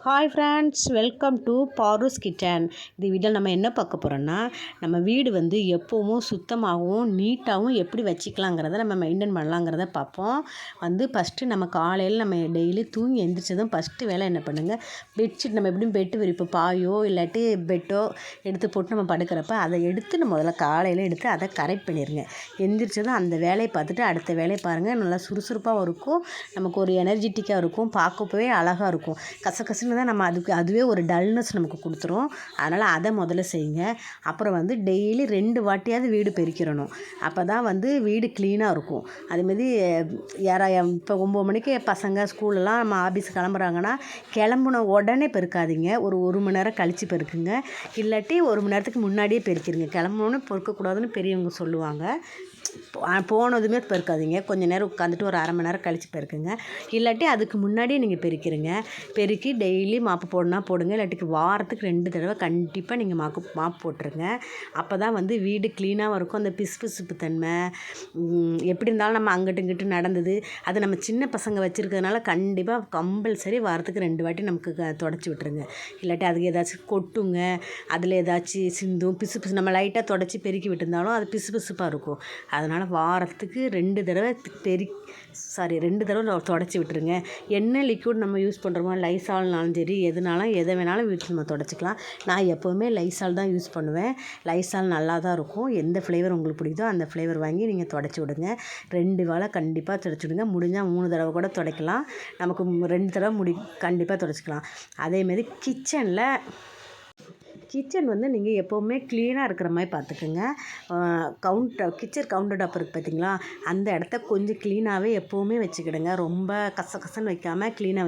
Hi friends, welcome to Paru's kitchen. இந்த வீடியோவில் நம்ம என்ன பார்க்க போகிறோன்னா, நம்ம வீடு வந்து எப்போவும் சுத்தமாகவும் நீட்டாகவும் எப்படி வச்சுக்கலாங்கிறத நம்ம மெயின்டைன் பண்ணலாங்கிறத பார்ப்போம். ஃபஸ்ட்டு நம்ம காலையில் நம்ம டெய்லி தூங்கி எழுந்திரிச்சதும் ஃபஸ்ட்டு வேலை என்ன பண்ணுங்கள், பெட்ஷீட் நம்ம எப்படியும் பெட்டு விரிப்போம், பாயோ இல்லாட்டி பெட்டோ எடுத்து போட்டு நம்ம படுக்கிறப்ப அதை எடுத்து நம்ம முதல்ல காலையில் எடுத்து அதை கரெக்ட் பண்ணிடுங்க. எந்திரிச்சதும் அந்த வேலையை பார்த்துட்டு அடுத்த வேலையை பாருங்கள். நல்லா சுறுசுறுப்பாகவும் இருக்கும், நமக்கு ஒரு எனர்ஜெட்டிக்காக இருக்கும், பார்க்கவே அழகாக இருக்கும். கசகசன்னு தான் நம்ம அதுவே ஒரு டல்னஸ் நமக்கு கொடுத்துரும். அதனால் அதை முதல்ல செய்யுங்க. அப்புறம் டெய்லி 2 வாட்டியாவது வீடு பெருக்கிடணும். அப்போ தான் வீடு க்ளீனாக இருக்கும். அதுமாரி இப்போ 9 மணிக்கு பசங்க ஸ்கூலெல்லாம் நம்ம ஆஃபீஸ் கிளம்புறாங்கன்னா கிளம்புன உடனே பெருக்காதீங்க. ஒரு மணி நேரம் கழித்து பெருக்குங்க. இல்லாட்டி 1 மணி நேரத்துக்கு முன்னாடியே பெருக்கிடுங்க. கிளம்புனோன்னு பெருக்கக்கூடாதுன்னு பெரியவங்க சொல்லுவாங்க. போனதுமே பெருக்காதீங்க. கொஞ்சம் நேரம் உட்காந்துட்டு ஒரு 1/2 மணி நேரம் கழித்து பெருக்குங்க. இல்லாட்டி அதுக்கு முன்னாடியே நீங்கள் பெருக்கிடுங்க. பெருக்கி டெய்லி மாப்பு போடணுன்னா போடுங்க. இல்லாட்டிக்கு வாரத்துக்கு 2 தடவை கண்டிப்பாக நீங்கள் மாப்பு போட்டுருங்க. அப்போ தான் வீடு க்ளீனாகவும் இருக்கும். அந்த பிசுபிசுப்பு தன்மை எப்படி இருந்தாலும் நம்ம அங்கிட்டு இங்கிட்டு நடந்தது அது நம்ம சின்ன பசங்க வச்சுருக்கிறதுனால கண்டிப்பாக கம்பல்சரி வாரத்துக்கு 2 வாட்டி நமக்கு தொடச்சி விட்டுருங்க. இல்லாட்டி அதுக்கு ஏதாச்சும் கொட்டுங்க, அதில் ஏதாச்சும் சிந்தும் பிசுபிசு நம்ம லைட்டாக தொடச்சி பெருக்கி விட்டுருந்தாலும் அது பிசுபிசுப்பாக இருக்கும். அதனால் வாரத்துக்கு 2 தடவை 2 தடவை தொடச்சி விட்டுருங்க. என்ன லிக்விட் நம்ம யூஸ் பண்ணுறோமோ, லைசால்னாலும் சரி எதை வேணாலும் நம்ம தொடச்சிக்கலாம். நான் எப்போவுமே லைசால் தான் யூஸ் பண்ணுவேன். லைசால் நல்லா தான் இருக்கும். எந்த ஃப்ளேவர் உங்களுக்கு பிடிக்குதோ அந்த ஃப்ளேவர் வாங்கி நீங்கள் தொடச்சி விடுங்க. 2 வேளை கண்டிப்பாக தொடச்சி விடுங்க. முடிஞ்சால் 3 தடவை கூட துடைக்கலாம். நமக்கு 2 தடவை கண்டிப்பாக தொடச்சிக்கலாம். அதேமாரி கிச்சன் நீங்கள் எப்போவுமே க்ளீனாக இருக்கிற மாதிரி பார்த்துக்குங்க. கிச்சன் கவுண்டர் டாப் இருக்குது பார்த்தீங்களா, அந்த இடத்த கொஞ்சம் க்ளீனாகவே எப்போவுமே வச்சுக்கிடுங்க. ரொம்ப கசகசன்னு வைக்காமல் க்ளீனாக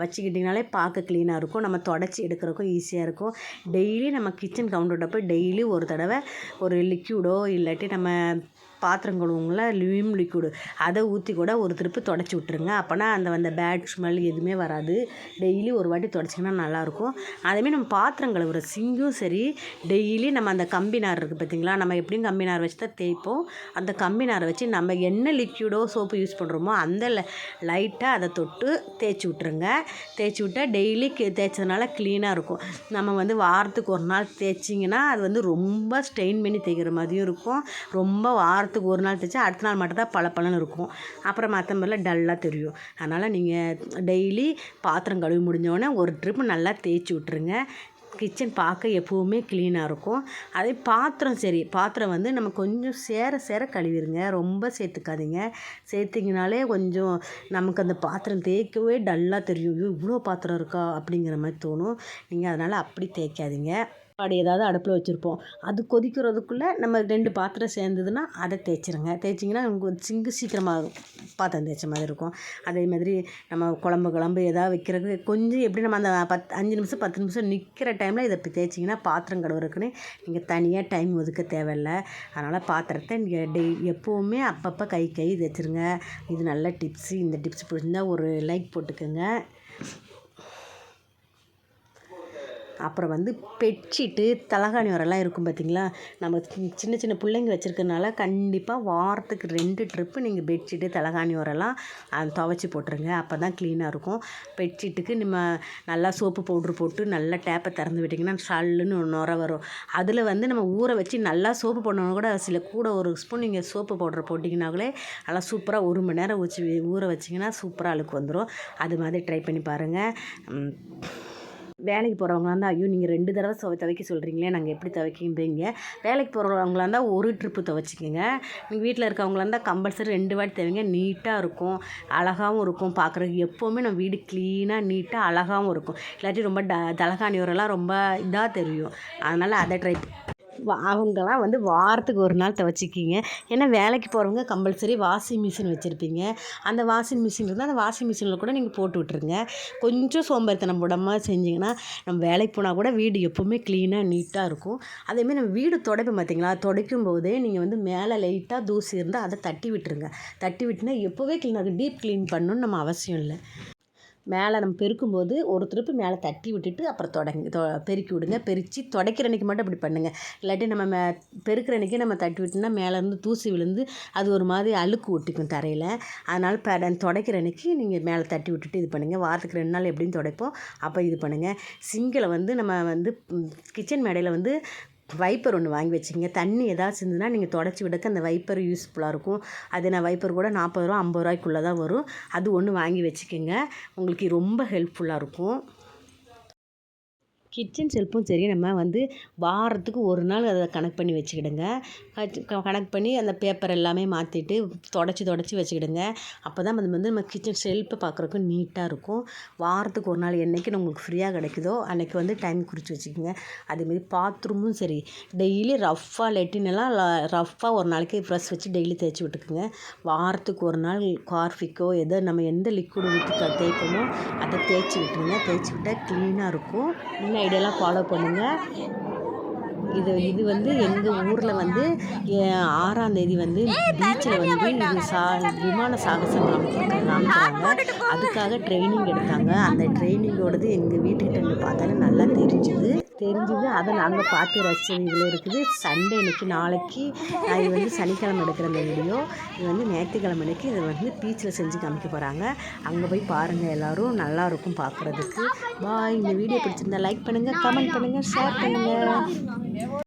வச்சுக்கிட்டிங்கனாலே பார்க்க க்ளீனாக இருக்கும். நம்ம தொடச்சி எடுக்கிறதுக்கும் ஈஸியாக இருக்கும். டெய்லி நம்ம கிச்சன் கவுண்டர் டாப்பை டெய்லி ஒரு தடவை ஒரு லிக்யூடோ இல்லாட்டி நம்ம பாத்திரம் கழுவுங்கள விம் லிக்விடு அதை ஊற்றி கூட ஒரு திருப்பு தொடச்சி விட்ருங்க. அப்போனா அந்த பேட் ஸ்மெல் எதுவுமே வராது. டெய்லி ஒரு வாட்டி தொடச்சிங்கன்னா நல்லாயிருக்கும். அதேமாதிரி நம்ம பாத்திரம் கழுவுற சிங்கும் சரி, டெய்லி நம்ம அந்த கம்பி நார் இருக்குது பார்த்தீங்களா, நம்ம எப்படியும் கம்பி நார் வச்சு தான் தேய்ப்போம். அந்த கம்பி நாரை வச்சு நம்ம என்ன லிக்விடோ சோப்பு யூஸ் பண்ணுறோமோ அந்த லைட்டாக அதை தொட்டு தேய்ச்சி விட்ருங்க. தேய்ச்சி விட்டால் டெய்லி தேய்ச்சதுனால க்ளீனாக இருக்கும். நம்ம வாரத்துக்கு ஒரு நாள் தேய்ச்சிங்கன்னா அது ரொம்ப ஸ்டெயின் பண்ணி தேய்க்கிற மாதிரியும் இருக்கும். ரொம்ப வாரத்துக்கு ஒரு நாள் தேய்ச்சா அடுத்த நாள் மட்டும் தான் பளபளன்னு இருக்கும். அப்புறம் மற்ற மாதிரிலாம் டல்லாக தெரியும். அதனால் நீங்கள் டெய்லி பாத்திரம் கழுவி முடிஞ்சோடனே ஒரு ட்ரிப்பு நல்லா தேய்ச்சி விட்ருங்க. கிச்சன் பார்க்க எப்போவுமே க்ளீனாக இருக்கும். அதே பாத்திரம் நம்ம கொஞ்சம் சேர கழுவிடுங்க. ரொம்ப சேர்த்துக்காதீங்க. சேர்த்திங்கனாலே கொஞ்சம் நமக்கு அந்த பாத்திரம் தேய்க்கவே டல்லாக தெரியும். இவ்வளோ பாத்திரம் இருக்கா அப்படிங்கிற மாதிரி தோணும். நீங்கள் அதனால் அப்படி தேய்க்காதீங்க. சாப்பாடு ஏதாவது அடுப்பில் வச்சுருப்போம், அது கொதிக்கிறதுக்குள்ளே நம்ம 2 பாத்திரம் சேர்ந்ததுன்னா அதை தேய்ச்சிங்கன்னா உங்களுக்கு சிங்கு சீக்கிரமாக பாத்திரம் தேய்ச்ச மாதிரி இருக்கும். அதே மாதிரி நம்ம குழம்பு ஏதாவது வைக்கிறதுக்கு கொஞ்சம் எப்படி நம்ம அந்த 5 நிமிஷம் 10 நிமிஷம் நிற்கிற டைமில் இதை தேய்ச்சிங்கன்னா பாத்திரம் கழுவுறதுக்குன்னு நீங்கள் தனியாக டைம் ஒதுக்க தேவையில்லை. அதனால் பாத்திரத்தை நீங்கள் எப்போவுமே அப்பப்போ கை தேய்ச்சிருங்க. இது நல்ல டிப்ஸு. இந்த டிப்ஸ் பிடிச்சிருந்தால் ஒரு லைக் போட்டுக்கோங்க. அப்புறம் பெட்ஷீட்டு தலகாணி உரெல்லாம் இருக்கும் பார்த்தீங்களா, நம்ம சின்ன பிள்ளைங்க வச்சுருக்கனால கண்டிப்பாக வாரத்துக்கு 2 ட்ரிப்பு நீங்கள் பெட்ஷீட்டு தலகாணி உரெல்லாம் துவைச்சி போட்டுருங்க. அப்போ தான் க்ளீனாக இருக்கும். பெட்ஷீட்டுக்கு நம்ம நல்லா சோப்பு பவுட்ரு போட்டு நல்லா டேப்பை திறந்து விட்டிங்கன்னா சல்லுன்னு நுரை வரும். அதில் நம்ம ஊற வச்சு நல்லா சோப்பு போடணும் கூட கூட ஒரு ஸ்பூன் நீங்கள் சோப்பு பவுட்ரு போட்டிங்கன்னாலே நல்லா சூப்பராக 1 மணி நேரம் ஊற வச்சிங்கன்னா சூப்பராக அழுக்கு வந்துடும். அது மாதிரி ட்ரை பண்ணி பாருங்கள். வேலைக்கு போகிறவங்களா இருந்தால் ஐயோ நீங்கள் 2 தடவை துவைக்க சொல்கிறீங்களே, நாங்கள் எப்படி துவைக்கின்றீங்க. வேலைக்கு போகிறவங்களா இருந்தால் ஒரு ட்ரிப்பு துவைச்சிக்கோங்க. நீங்கள் வீட்டில் இருக்கவங்களா இருந்தால் கம்பல்சரி 2 வாட்டி துவைங்க. நீட்டாக இருக்கும், அழகாகவும் இருக்கும். பார்க்குறதுக்கு எப்போவுமே நம்ம வீடு க்ளீனாக நீட்டாக அழகாகவும் இருக்கும். இல்லாட்டி ரொம்ப தலகாணி உரெல்லாம் ரொம்ப இதாக தெரியும். அதனால் அதை ட்ரை அவங்களாம் வாரத்துக்கு ஒரு நாள் துவைச்சிக்கிங்க. ஏன்னா வேலைக்கு போகிறவங்க கம்பல்சரி வாஷிங் மிஷின் வச்சுருப்பீங்க. அந்த வாஷிங் மிஷின் இருந்தால் அந்த வாஷிங் மிஷினில் கூட நீங்கள் போட்டு விட்ருங்க. கொஞ்சம் சோம்பேறித்தனம் போடாமல் செஞ்சிங்கன்னா நம்ம வேலைக்கு போனால் கூட வீடு எப்போவுமே க்ளீனாக நீட்டாக இருக்கும். அதேமாதிரி நம்ம வீடு துடைப்போம் பார்த்தீங்களா, துடைக்கும் போதே நீங்கள் மேலே லைட்டாக தூசி இருந்தால் அதை தட்டி விட்டுருங்க. தட்டி விட்டுனா எப்போவே க்ளீனாக இருக்கும். டீப் க்ளீன் பண்ணணுன்னு நம்ம அவசியம் இல்லை. மேலே நம்ம பெருக்கும்போது ஒரு திருப்பு மேலே தட்டி விட்டுட்டு அப்புறம் பெருக்கி விடுங்க. துடைக்கிற அன்றைக்கி மட்டும் அப்படி பண்ணுங்கள். இல்லாட்டி நம்ம பெருக்கிற அன்றைக்கி நம்ம தட்டி விட்டோம்னா மேலேருந்து தூசி விழுந்து அது ஒரு மாதிரி அழுக்கு ஒட்டிக்கும் தரையில். அதனால் துடைக்கிற அன்றைக்கி நீங்கள் மேலே தட்டி விட்டுட்டு இது பண்ணுங்கள். வாரத்துக்கு 2 நாள் எப்படின்னு துடைப்போம், அப்போ இது பண்ணுங்கள். சிங்கில் நம்ம கிச்சன் மேடையில் வைப்பர் ஒன்று வாங்கி வச்சுக்கிங்க. தண்ணி ஏதாச்சும் இருந்ததுன்னா நீங்கள் தொடச்சி விடக்க அந்த வைப்பர் யூஸ்ஃபுல்லாக இருக்கும். அது நான் வைப்பர் கூட 40 ரூபா 50 ரூபாய்க்குள்ளே தான் வரும். அது ஒன்று வாங்கி வச்சுக்கோங்க, உங்களுக்கு ரொம்ப ஹெல்ப்ஃபுல்லாக இருக்கும். கிச்சன் ஷெல்ஃபும் சரி, நம்ம வாரத்துக்கு ஒரு நாள் அதை கணக்கு பண்ணி வச்சுக்கிடுங்க. கணக்கு பண்ணி அந்த பேப்பர் எல்லாமே மாற்றிட்டு தொடச்சி வச்சுக்கிடுங்க. அப்போ தான் நம்ம கிச்சன் ஷெல்ஃபை பார்க்குறதுக்கு நீட்டாக இருக்கும். வாரத்துக்கு ஒரு நாள் என்றைக்கு உங்களுக்கு ஃப்ரீயாக கிடைக்குதோ அன்றைக்கி டைம் குறித்து வச்சுக்கோங்க. அதேமாதிரி பாத்ரூமும் சரி, டெய்லி ரஃப்பாக லெட்டினெல்லாம் ரஃப்பாக ஒரு நாளைக்கு ப்ரெஸ் வச்சு டெய்லி தேய்ச்சி விட்டுக்குங்க. வாரத்துக்கு ஒரு நாள் கார்ஃபிக்கோ நம்ம எந்த லிக்விட் ஊற்றி தேய்ப்போமோ அதை தேய்ச்சி விட்டுருங்க. தேய்ச்சி விட்டால் க்ளீனாக இருக்கும். இந்த ஐடியாலாம் ஃபாலோ பண்ணுங்கள். இது எங்கள் ஊரில் 6ஆம் தேதி பீச்சில் இது விமான சாகசம் காமிக்கிறாங்க. அதுக்காக ட்ரைனிங் எடுத்தாங்க. அந்த ட்ரைனிங்கோடது எங்கள் வீட்டுக்கிட்ட இருந்து பார்த்தாலே நல்லா தெரிஞ்சுது. அதை நாங்கள் பார்த்து ரசித்த இதில் இருக்குது. சண்டே நாளைக்கு இது சனிக்கிழமை எடுக்கிற இந்த வீடியோ. இது ஞாயிற்றுக்கிழமை அன்றைக்கி இதை பீச்சில் செஞ்சு காமிக்க போகிறாங்க. அங்கே போய் பாருங்கள், எல்லோரும் நல்லாயிருக்கும் பார்க்குறதுக்கு. பாய். இந்த வீடியோ பிடிச்சிருந்தா லைக் பண்ணுங்கள், கமெண்ட் பண்ணுங்கள், ஷேர் பண்ணுங்கள்.